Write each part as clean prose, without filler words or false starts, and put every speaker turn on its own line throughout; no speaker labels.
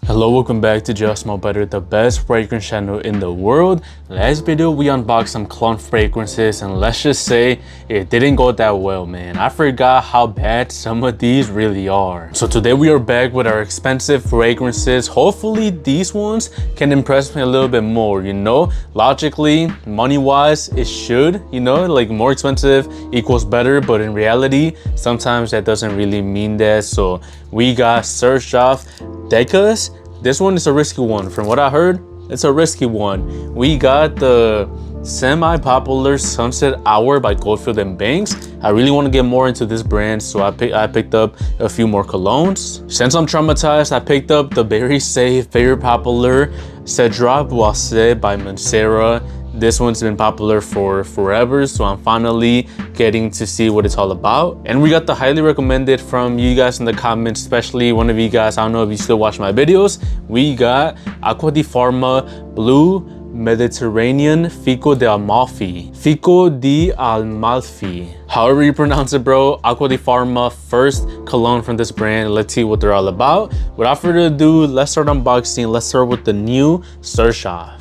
Hello, welcome back to Just Smell Better, the best fragrance channel in the world. Last video we unboxed some cologne fragrances and let's just say it didn't go that well, man. I forgot how bad some of these really are. So today we are back with our expensive fragrances. Hopefully these ones can impress me a little bit more, you know. Logically, money wise, it should, you know, like more expensive equals better, but in reality sometimes that doesn't really mean that. So we got Xerjoff Decas. This one is a risky one. From what I heard, it's a risky one. We got the semi-popular Sunset Hour by Goldfield and Banks. I really want to get more into this brand, so I picked up a few more colognes. Since I'm traumatized, I picked up the very safe, very popular Cedrat Boise by Mancera. This one's been popular for forever, so I'm finally getting to see what it's all about. And we got the highly recommended from you guys in the comments, especially one of you guys, I don't know if you still watch my videos. We got Acqua di Parma Blue Mediterranean Fico de Amalfi. Fico di Amalfi. However you pronounce it, bro. Acqua di Parma, first cologne from this brand. Let's see what they're all about. Without further ado, let's start unboxing. Let's start with the new Xerjoff.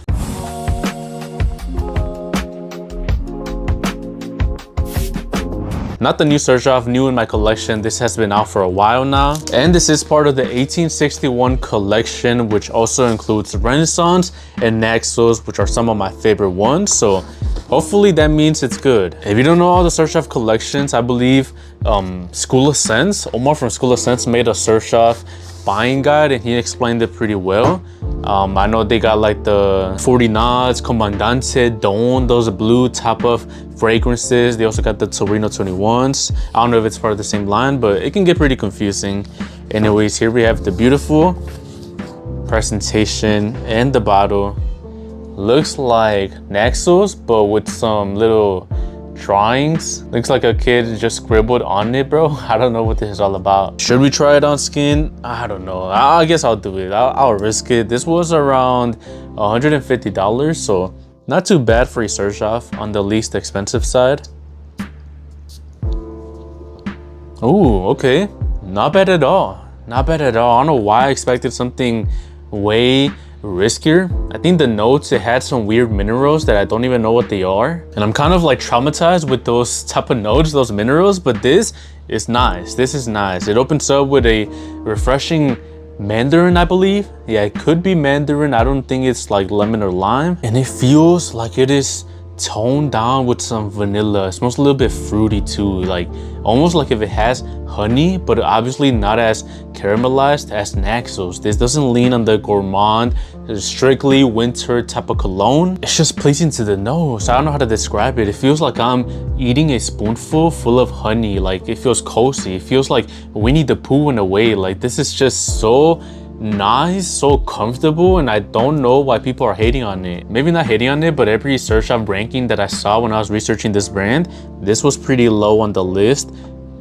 Not the new Xerjoff, new in my collection. This has been out for a while now. And this is part of the 1861 collection, which also includes Renaissance and Naxos, which are some of my favorite ones. So hopefully that means it's good. If you don't know all the Xerjoff collections, I believe School of Scents, Omar from School of Scents made a Xerjoff buying guide and he explained it pretty well. I know they got like the 40 Knots, Comandante, Dawn, those blue type of fragrances. They also got the Torino 21s. I don't know if it's part of the same line, but it can get pretty confusing. Anyways, here we have the beautiful presentation and the bottle. Looks like Naxos, but with some little drawings. Looks like a kid just scribbled on it, bro. I don't know what this is all about. Should we try it on skin? I don't know. I guess I'll do it. I'll risk it. This was around $150, so not too bad for a Xerjoff, on the least expensive side. Oh, okay. Not bad at all. Not bad at all. I don't know why I expected something way riskier. I think the notes, it had some weird minerals that I don't even know what they are, and I'm kind of like traumatized with those type of notes, those minerals. But this is nice. This is nice. It opens up with a refreshing mandarin, I believe. Yeah, it could be mandarin. I don't think it's like lemon or lime, and it feels like it is toned down with some vanilla. It smells a little bit fruity too, like almost like if it has honey, but obviously not as caramelized as Naxos. This doesn't lean on the gourmand, strictly winter type of cologne. It's just pleasing to the nose. I don't know how to describe it. It feels like I'm eating a spoonful full of honey. Like it feels cozy. It feels like Winnie the Pooh in a way. Like this is just so nice, so comfortable, and I don't know why people are hating on it. Maybe not hating on it, but every Xerjoff ranking that I saw when I was researching this brand, this was pretty low on the list.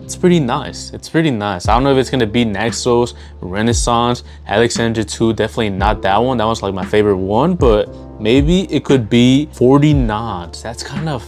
It's pretty nice. It's pretty nice. I don't know if it's gonna be Naxos, Renaissance, Alexandria 2. Definitely not that one. That one's like my favorite one, but maybe it could be 40 Knots. That's kind of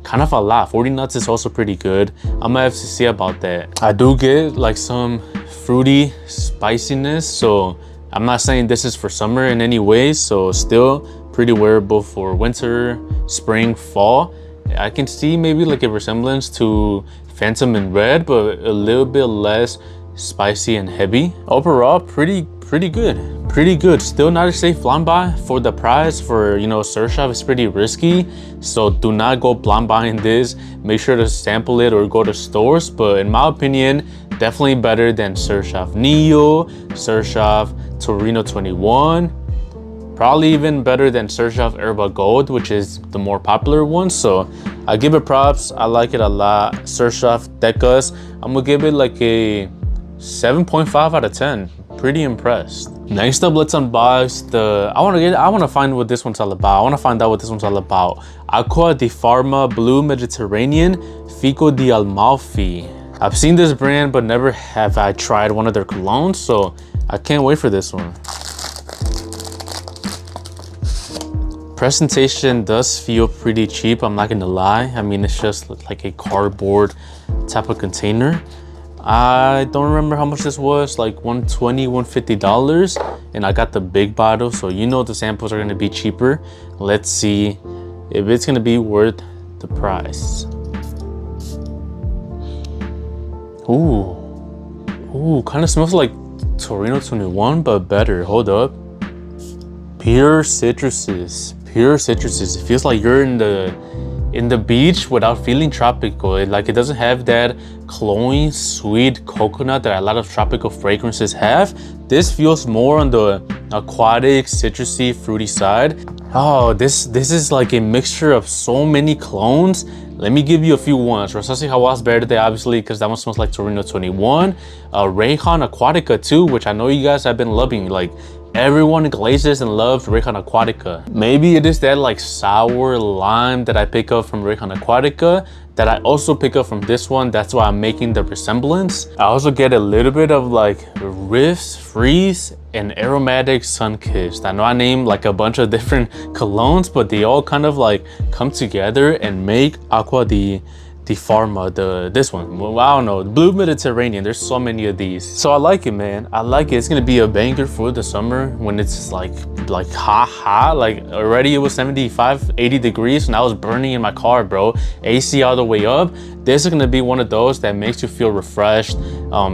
a lot. 40 Knots is also pretty good. I'm gonna have to see about that. I do get like some fruity spiciness, so I'm not saying this is for summer in any way, so still pretty wearable for winter, spring, fall. I can see maybe like a resemblance to Phantom in Red, but a little bit less spicy and heavy. Overall, pretty good. Still not a safe blind buy for the price. For, you know, Xerjoff is pretty risky, so do not go blind buying this. Make sure to sample it or go to stores, but in my opinion, definitely better than Xerjoff Neo, Xerjoff Torino 21, probably even better than Xerjoff Herba Gold, which is the more popular one. So I give it props. I like it a lot. Xerjoff Decas, I'm gonna give it like a 7.5 out of 10. Pretty impressed. Next up, let's unbox the, I want to find what this one's all about. I want to find out what this one's all about. Acqua di Parma Blue Mediterranean Fico di Amalfi. I've seen this brand, but never have I tried one of their colognes, so I can't wait for this one. Presentation does feel pretty cheap, I'm not gonna lie. I mean, it's just like a cardboard type of container. I don't remember how much this was, like $120, $150. and I got the big bottle, so you know the samples are gonna be cheaper. Let's see if it's gonna be worth the price. Ooh, kind of smells like Torino 21, but better. Hold up. Pure citruses. It feels like you're in the beach without feeling tropical. It doesn't have that cloying sweet coconut that a lot of tropical fragrances have. This feels more on the aquatic, citrusy, fruity side. Oh, this is like a mixture of so many clones. Let me give you a few ones. Rosasi Hawas Verde, obviously, because that one smells like Torino 21. Rayhan Aquatica too, which I know you guys have been loving. Like, everyone glazes and loves Rayhan Aquatica. Maybe it is that like sour lime that I pick up from Rayhan Aquatica that I also pick up from this one. That's why I'm making the resemblance. I also get a little bit of like Riffs, Freeze, and Aromatic Sunkissed. I know I named like a bunch of different colognes, but they all kind of like come together and make Acqua the Parma, this one. Well, I don't know, Blue Mediterranean. There's so many of these, so I like it, man. I like it. It's gonna be a banger for the summer when it's like hot. Like already it was 75, 80 degrees, and I was burning in my car, bro. AC all the way up. This is gonna be one of those that makes you feel refreshed.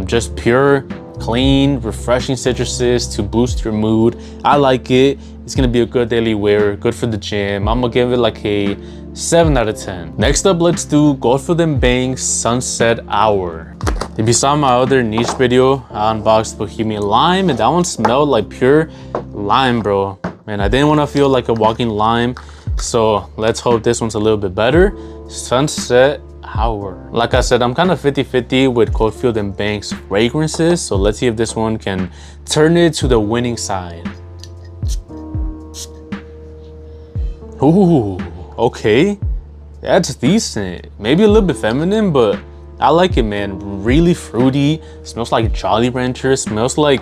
Just pure, clean, refreshing citruses to boost your mood. I like it. It's gonna be a good daily wear, good for the gym. I'm gonna give it like a 7 out of 10. Next up, let's do Goldfield and Banks Sunset Hour. If you saw my other niche video, I unboxed Bohemian Lime, and that one smelled like pure lime, bro. And I didn't want to feel like a walking lime, so let's hope this one's a little bit better. Sunset Hour. Like I said, I'm kind of 50-50 with Goldfield and Banks fragrances, so let's see if this one can turn it to the winning side. Ooh. Okay, that's decent. Maybe a little bit feminine, but I like it, man. Really fruity. Smells like Jolly Rancher. Smells like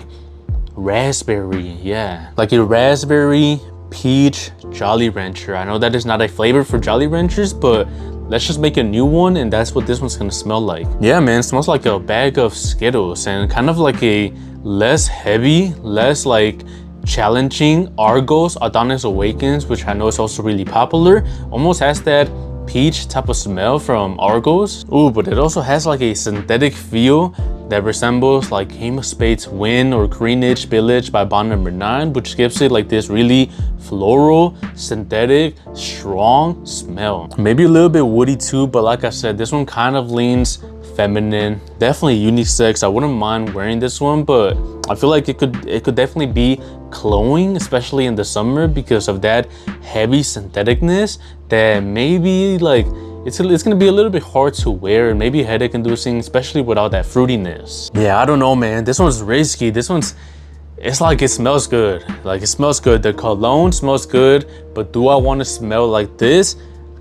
raspberry. Yeah, like a raspberry peach Jolly Rancher. I know that is not a flavor for Jolly Ranchers, but let's just make a new one, and that's what this one's gonna smell like. Yeah, man, it smells like a bag of Skittles, and kind of like a less heavy, less like challenging Argos Adonis Awakens, which I know is also really popular. Almost has that peach type of smell from Argos. Ooh, but it also has like a synthetic feel that resembles like Game of Spades Win or Greenwich Village by Bond Number 9, which gives it like this really floral, synthetic, strong smell. Maybe a little bit woody too, but like I said, this one kind of leans feminine, definitely unisex. I wouldn't mind wearing this one, but I feel like it could definitely be glowing, especially in the summer, because of that heavy syntheticness that maybe like it's gonna be a little bit hard to wear and maybe headache inducing, especially with all that fruitiness. Yeah, I don't know, man. This one's risky. It's like it smells good. Like it smells good. The cologne smells good, but do I want to smell like this?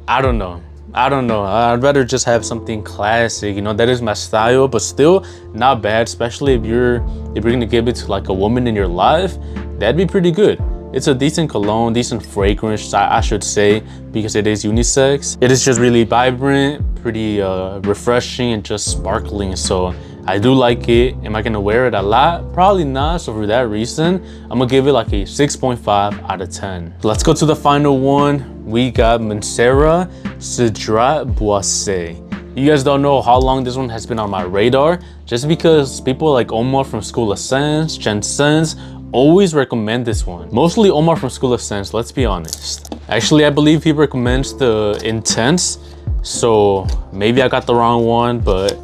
I don't know. I'd rather just have something classic, you know. That is my style, but still not bad, especially if you're gonna give it to like a woman in your life. That'd be pretty good. It's a decent cologne, decent fragrance, I should say, because it is unisex. It is just really vibrant, pretty refreshing, and just sparkling. So I do like it. Am I gonna wear it a lot? Probably not. So for that reason, I'm gonna give it like a 6.5 out of 10. Let's go to the final one. We got Mancera Cedrat Boise. You guys don't know how long this one has been on my radar, just because people like Omar from School of Sense, Jen Sense, always recommend this one. Mostly Omar from School of Sense, let's be honest. Actually, I believe he recommends the Intense, so maybe I got the wrong one, but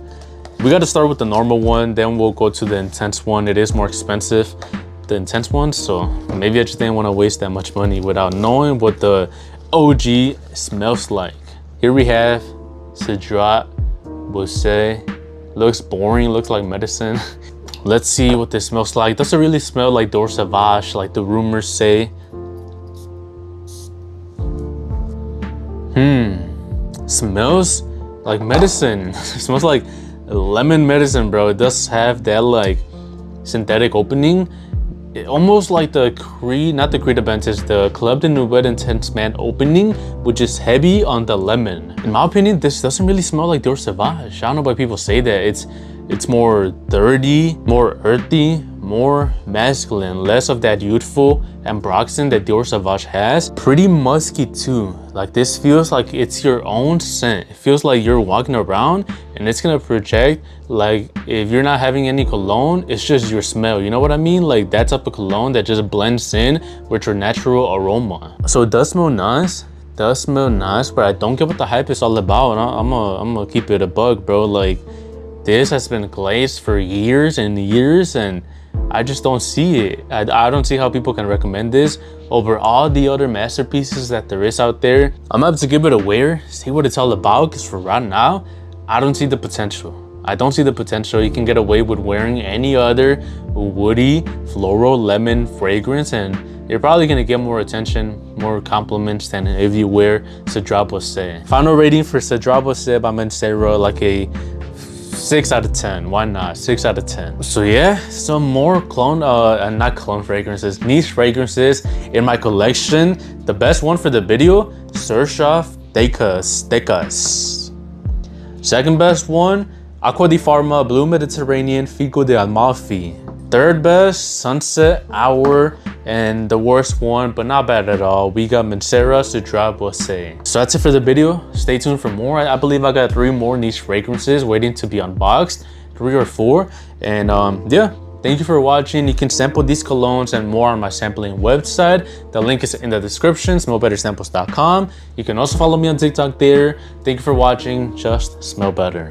we got to start with the normal one, then we'll go to the Intense one. It is more expensive, the Intense one, so maybe I just didn't want to waste that much money without knowing what the OG smells like. Here we have Cedrat Boise. Looks boring, looks like medicine. Let's see what this smells like. Does it really smell like D'Or Sauvage, like the rumors say? Smells like medicine. It smells like lemon medicine, bro. It does have that like synthetic opening. Almost like the Creed, not the Creed Aventus, the Club de Nouvelle Intense Man opening, which is heavy on the lemon. In my opinion, this doesn't really smell like D'Or Sauvage. I don't know why people say that. It's more dirty, more earthy, more masculine, less of that youthful ambroxan that Dior Sauvage has. Pretty musky too. Like this feels like it's your own scent. It feels like you're walking around and it's gonna project like if you're not having any cologne, it's just your smell. You know what I mean? Like that type of cologne that just blends in with your natural aroma. So it does smell nice. Does smell nice, but I don't get what the hype is all about. I'm gonna keep it a bug, bro. Like this has been glazed for years and years and I just don't see it. I don't see how people can recommend this over all the other masterpieces that there is out there. I'm about to give it a wear, see what it's all about, because for right now, I don't see the potential. I don't see the potential. You can get away with wearing any other woody, floral, lemon fragrance and you're probably gonna get more attention, more compliments than if you wear Cedrat Boise. Final rating for Cedrat Boise by Mancera, like a 6 out of 10. Why not? 6 out of 10. So yeah, some more clone, not clone fragrances, niche fragrances in my collection. The best one for the video, Xerjoff Decas. Second best one, Acqua di Parma, Blue Mediterranean, Fico de Amalfi. Third best, Sunset Hour, and the worst one, but not bad at all, we got Mancera Cedrat Boise. So that's it for the video. Stay tuned for more. I believe I got 3 more niche fragrances waiting to be unboxed, 3 or 4. And yeah, thank you for watching. You can sample these colognes and more on my sampling website. The link is in the description, smellbettersamples.com. You can also follow me on TikTok there. Thank you for watching. Just smell better.